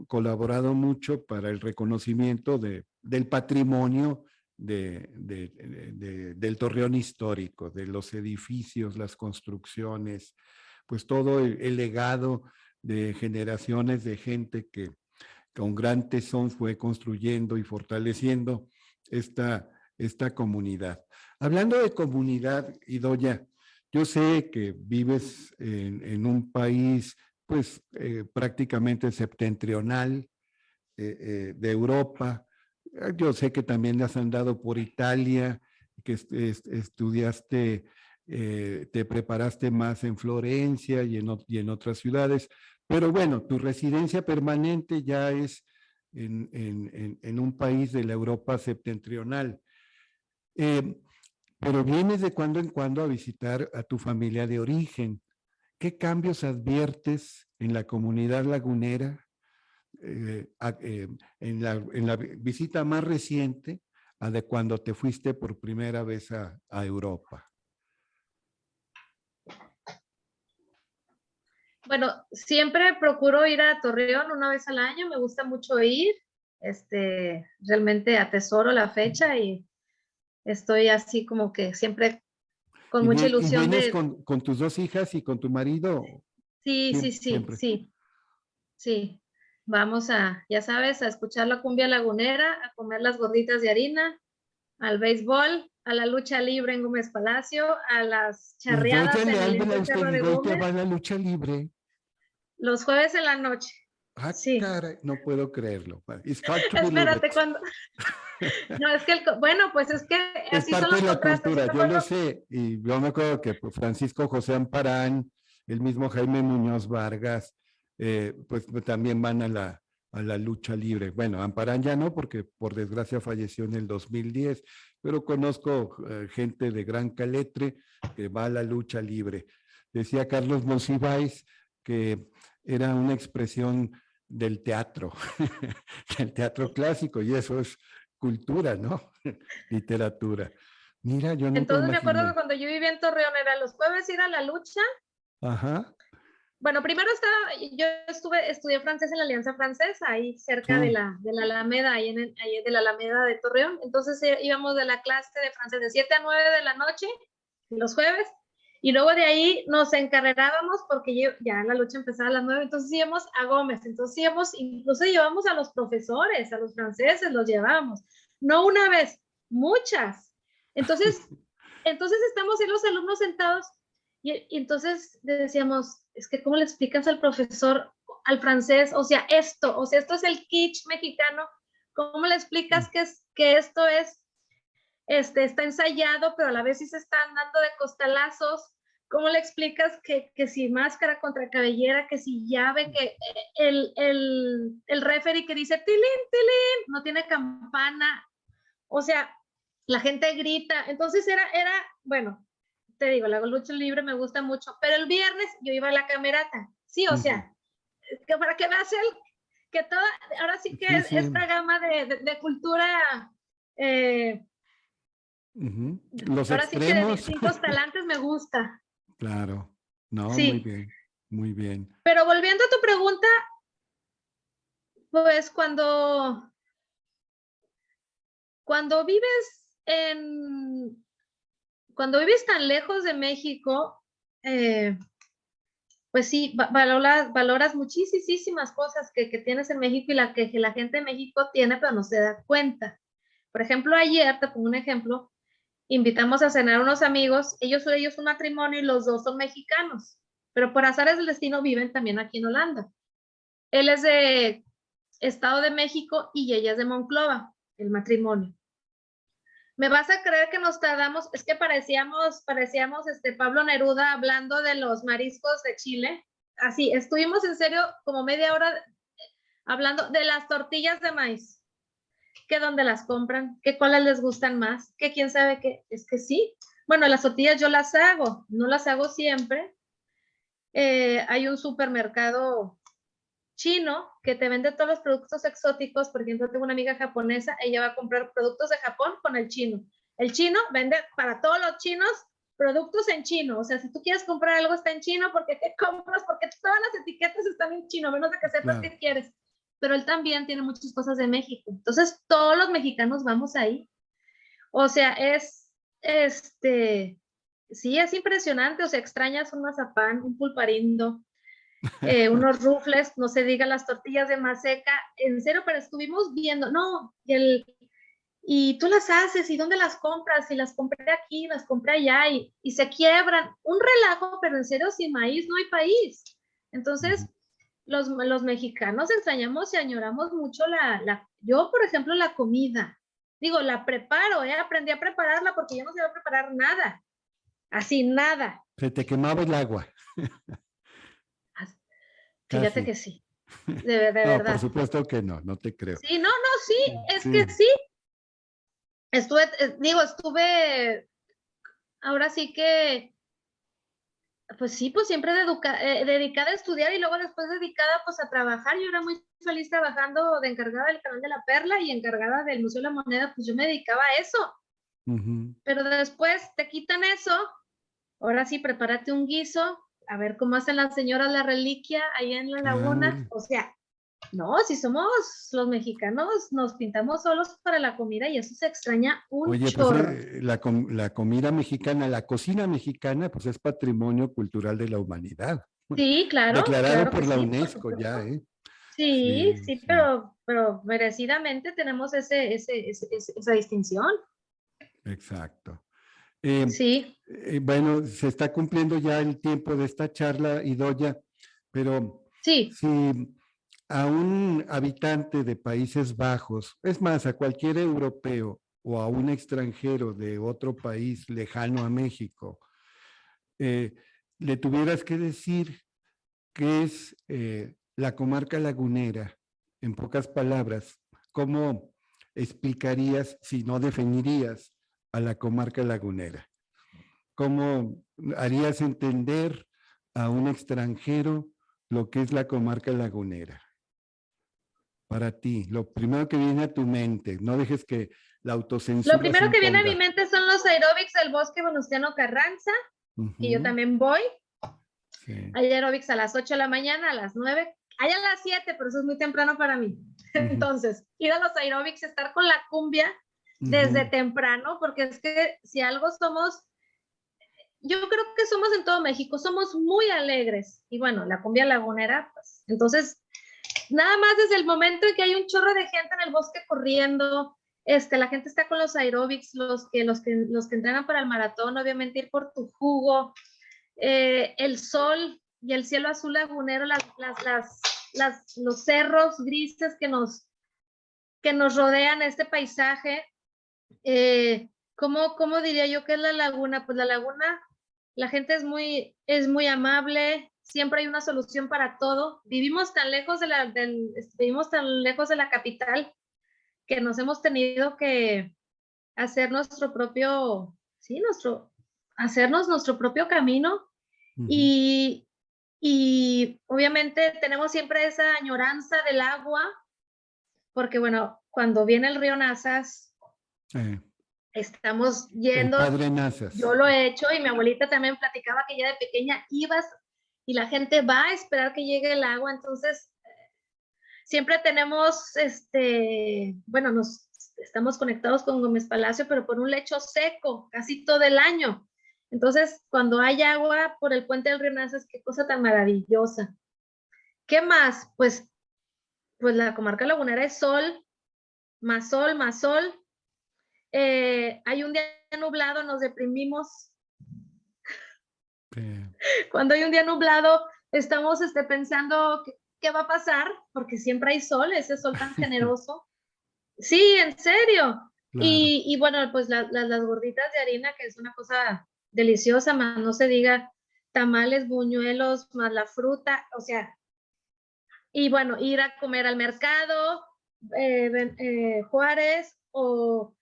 colaborado mucho para el reconocimiento del patrimonio del Torreón histórico, de los edificios, las construcciones, pues todo el legado de generaciones de gente que con gran tesón fue construyendo y fortaleciendo esta comunidad. Hablando de comunidad, Idoya, yo sé que vives un país pues prácticamente septentrional de Europa. Yo sé que también has andado por Italia, que estudiaste, te preparaste más en Florencia y en otras ciudades, pero bueno, tu residencia permanente ya es en un país de la Europa septentrional. Eh, pero vienes de cuando en cuando a visitar a tu familia de origen. ¿Qué cambios adviertes en la comunidad lagunera en la visita más reciente a de cuando te fuiste por primera vez a Europa? Bueno, siempre procuro ir a Torreón una vez al año, me gusta mucho ir, realmente atesoro la fecha y estoy así como que siempre con mucha ¿Y ilusión vienes de... con tus dos hijas y con tu marido? Siempre. Sí. Vamos ya sabes, a escuchar la cumbia lagunera, a comer las gorditas de harina, al béisbol, a la lucha libre en Gómez Palacio, a las charreadas en el Habla usted Cerro y de hoy te Gómez, va a la lucha libre. los jueves en la noche. Ah, Sí. caray, no puedo creerlo. It's hard to believe Espérate, it. No, es que, bueno, pues es que Es así son parte de los la contrastes. Yo cultura, me yo lo acuerdo, sé. Y yo me acuerdo que pues, Francisco José Amparán, el mismo Jaime Muñoz Vargas, pues también van a la lucha libre. Bueno, Amparán ya no, porque por desgracia falleció en el 2010, pero conozco gente de gran caletre que va a la lucha libre. Decía Carlos Monsiváis que era una expresión del teatro, del teatro clásico, y eso es cultura, ¿no? Literatura. Mira, yo nunca entonces me acuerdo que imaginé. cuando yo vivía en Torreón era los jueves ir a la lucha. Ajá. Bueno, primero yo estudié francés en la Alianza Francesa, ahí cerca de Sí. la Alameda, ahí de la Alameda de Torreón. Entonces íbamos de la clase de francés de 7 a 9 de la noche, los jueves, y luego de ahí nos encarrerábamos porque ya la lucha empezaba a las 9, entonces íbamos a Gómez, entonces incluso llevamos a los profesores, a los franceses, los llevamos. No una vez, muchas. Entonces estamos ahí los alumnos sentados y entonces decíamos, es que ¿cómo le explicas al profesor, al francés? O sea, esto es el kitsch mexicano. ¿Cómo le explicas que esto está ensayado, pero a la vez sí se están dando de costalazos? ¿Cómo le explicas que si máscara contra cabellera, que si llave, que el referee que dice tilín, tilín, no tiene campana? O sea, la gente grita. Entonces bueno, te digo, la lucha libre me gusta mucho, pero el viernes yo iba a la camerata, sí, o sea, que para que veas que toda, ahora sí que Sí. esta gama de cultura, Los ahora sí que de extremos. distintos talantes me gusta. Claro. No, muy Sí, bien, muy bien. pero volviendo a tu pregunta, Pues cuando vives cuando vives tan lejos de México, pues sí, valoras muchísimas cosas que tienes en México y que la gente de México tiene, pero no se da cuenta. Por ejemplo, ayer, te pongo un ejemplo, invitamos a cenar a unos amigos, ellos un matrimonio y los dos son mexicanos, pero por azares del destino viven también aquí en Holanda. Él es de Estado de México y ella es de Monclova, el matrimonio. ¿Me vas a creer que nos tardamos? Es que parecíamos Pablo Neruda hablando de los mariscos de Chile. Así, estuvimos en serio como media hora hablando de las tortillas de maíz, que dónde las compran, que cuáles les gustan más, que quién sabe qué. Es que sí. Bueno, las tortillas yo las hago, no las hago siempre. Hay un supermercado chino que te vende todos los productos exóticos. Por ejemplo, tengo una amiga japonesa, ella va a comprar productos de Japón con el chino. El chino vende para todos los chinos productos en chino. O sea, si tú quieres comprar algo está en chino, porque te compras, porque todas las etiquetas están en chino, menos de que sepas qué quieres. Pero él también tiene muchas cosas de México. Entonces, todos los mexicanos vamos ahí. O sea, sí, es impresionante. O sea, extrañas un mazapán, un pulparindo, unos rufles, no se diga las tortillas de maseca, en serio, pero estuvimos viendo, no, y tú las haces, ¿y dónde las compras? Y las compré aquí, las compré allá, y se quiebran, un relajo, pero en serio, sin maíz no hay país. Entonces, los mexicanos extrañamos y añoramos mucho yo, por ejemplo, la comida, digo, la preparo, aprendí a prepararla porque yo no sabía preparar nada, así, nada. Se te quemaba el agua. Fíjate que sí, de No, verdad. por supuesto que no, no te creo. Sí, no, sí, es que sí. Estuve, ahora sí que, pues sí, pues siempre dedicada a estudiar y luego después dedicada pues a trabajar. Yo era muy feliz trabajando de encargada del Canal de la Perla y encargada del Museo de la Moneda, pues yo me dedicaba a eso. Pero después te quitan eso, ahora sí, prepárate un guiso, a ver cómo hacen las señoras la reliquia ahí en la laguna. O sea, no, si somos los mexicanos, nos pintamos solos para la comida y eso se extraña un chorro. Pues la comida mexicana, la cocina mexicana, pues es patrimonio cultural de la humanidad. Sí, claro, Declarado claro por que la sí, por UNESCO supuesto. ya, ¿eh? Sí, Sí. pero merecidamente tenemos esa distinción. Exacto. Sí. Bueno, se está cumpliendo ya el tiempo de esta charla, Idoya, pero Sí. si a un habitante de Países Bajos, es más, a cualquier europeo o a un extranjero de otro país lejano a México, le tuvieras que decir qué es la comarca lagunera, en pocas palabras, ¿cómo explicarías, si no definirías, a la comarca lagunera? ¿Cómo harías entender a un extranjero lo que es la comarca lagunera? Para ti, lo primero que viene a tu mente, no dejes que la Lo autocensura se primero que viene a mi imponga. mente son los aeróbics del Bosque Venustiano Carranza, que yo también voy. Sí. Hay aeróbics a las 8 de la mañana, a las 9, hay a las 7, pero eso es muy temprano para mí. Entonces, ir a los aeróbics, estar con la cumbia desde temprano, porque es que si algo somos, yo creo que somos en todo México, somos muy alegres. Y bueno, la cumbia lagunera, pues, entonces, nada más desde el momento en que hay un chorro de gente en el bosque corriendo, la gente está con los aeróbics, los que entrenan para el maratón, obviamente ir por tu jugo, el sol y el cielo azul lagunero, los cerros grises que nos rodean este paisaje. ¿Cómo diría yo que es la laguna? Pues la laguna, la gente es muy amable, siempre hay una solución para todo. Vivimos tan lejos de la capital que nos hemos tenido que hacer hacernos nuestro propio camino. Y obviamente tenemos siempre esa añoranza del agua, porque bueno, cuando viene el río Nazas, estamos yendo, el Padre Nazas. Yo lo he hecho y mi abuelita también platicaba que ya de pequeña ibas y la gente va a esperar que llegue el agua, entonces Siempre tenemos, bueno, nos estamos conectados con Gómez Palacio, pero por un lecho seco casi todo el año. Entonces, cuando hay agua por el puente del Río Nazas, qué cosa tan maravillosa. ¿Qué más? Pues la comarca lagunera es sol, más sol, más sol. Hay un día nublado, nos deprimimos. Cuando hay un día nublado, estamos pensando qué va a pasar, porque siempre hay sol, ese sol tan generoso. Sí, en serio. Claro. Y bueno, pues las gorditas de harina, que es una cosa deliciosa, más no se diga tamales, buñuelos, más la fruta, o sea, y bueno, ir a comer al mercado, Juárez, o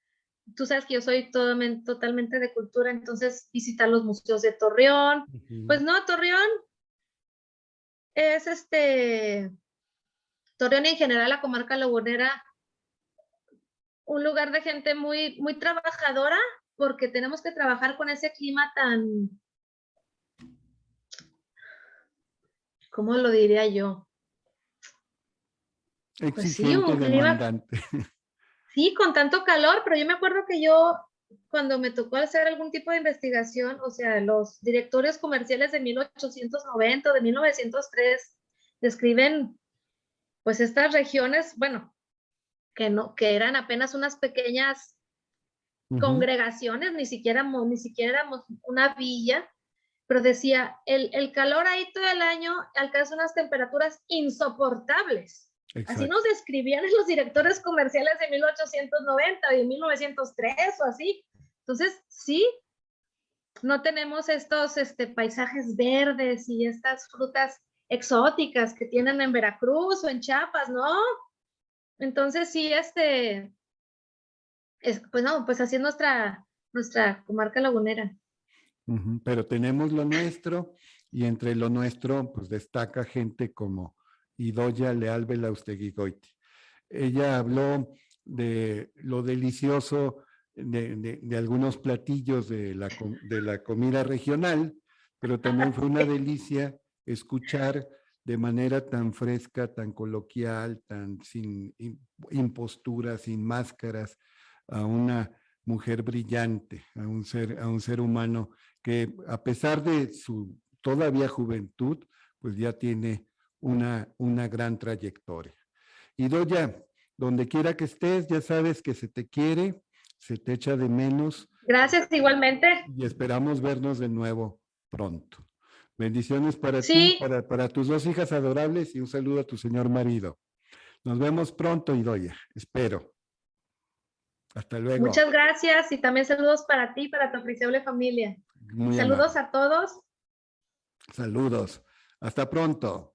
tú sabes que yo soy totalmente de cultura, entonces visitar los museos de Torreón. Pues no, Torreón es Torreón y en general la comarca lagunera, un lugar de gente muy, muy trabajadora, porque tenemos que trabajar con ese clima tan, ¿cómo lo diría yo? Exigente, pues sí, un demandante. Clima, sí, con tanto calor, pero yo me acuerdo que yo, cuando me tocó hacer algún tipo de investigación, o sea, los directorios comerciales de 1890 o de 1903 describen, pues, estas regiones, bueno, que eran apenas unas pequeñas congregaciones, ni siquiera éramos una villa, pero decía, el calor ahí todo el año alcanza unas temperaturas insoportables. Exacto. Así nos describían los directores comerciales de 1890 y de 1903 o así. Entonces, sí, no tenemos estos paisajes verdes y estas frutas exóticas que tienen en Veracruz o en Chiapas, ¿no? Entonces, sí, pues no, pues así es nuestra comarca lagunera. Pero tenemos lo nuestro, y entre lo nuestro, pues destaca gente como Idoia Leal Belaustegui-Goiti. Ella habló de lo delicioso de algunos platillos de la comida regional, pero también fue una delicia escuchar de manera tan fresca, tan coloquial, tan sin impostura, sin máscaras, a una mujer brillante, a un ser humano que a pesar de su todavía juventud, pues ya tiene una gran trayectoria. Idoia, donde quiera que estés, ya sabes que se te quiere, se te echa de menos. Gracias, igualmente. Y esperamos vernos de nuevo pronto. Bendiciones para sí. ti, para tus dos hijas adorables, y un saludo a tu señor marido. Nos vemos pronto, Idoia, espero. Hasta luego. Muchas gracias y también saludos para ti, para tu apreciable familia. Muy saludos amable. A todos. Saludos. Hasta pronto.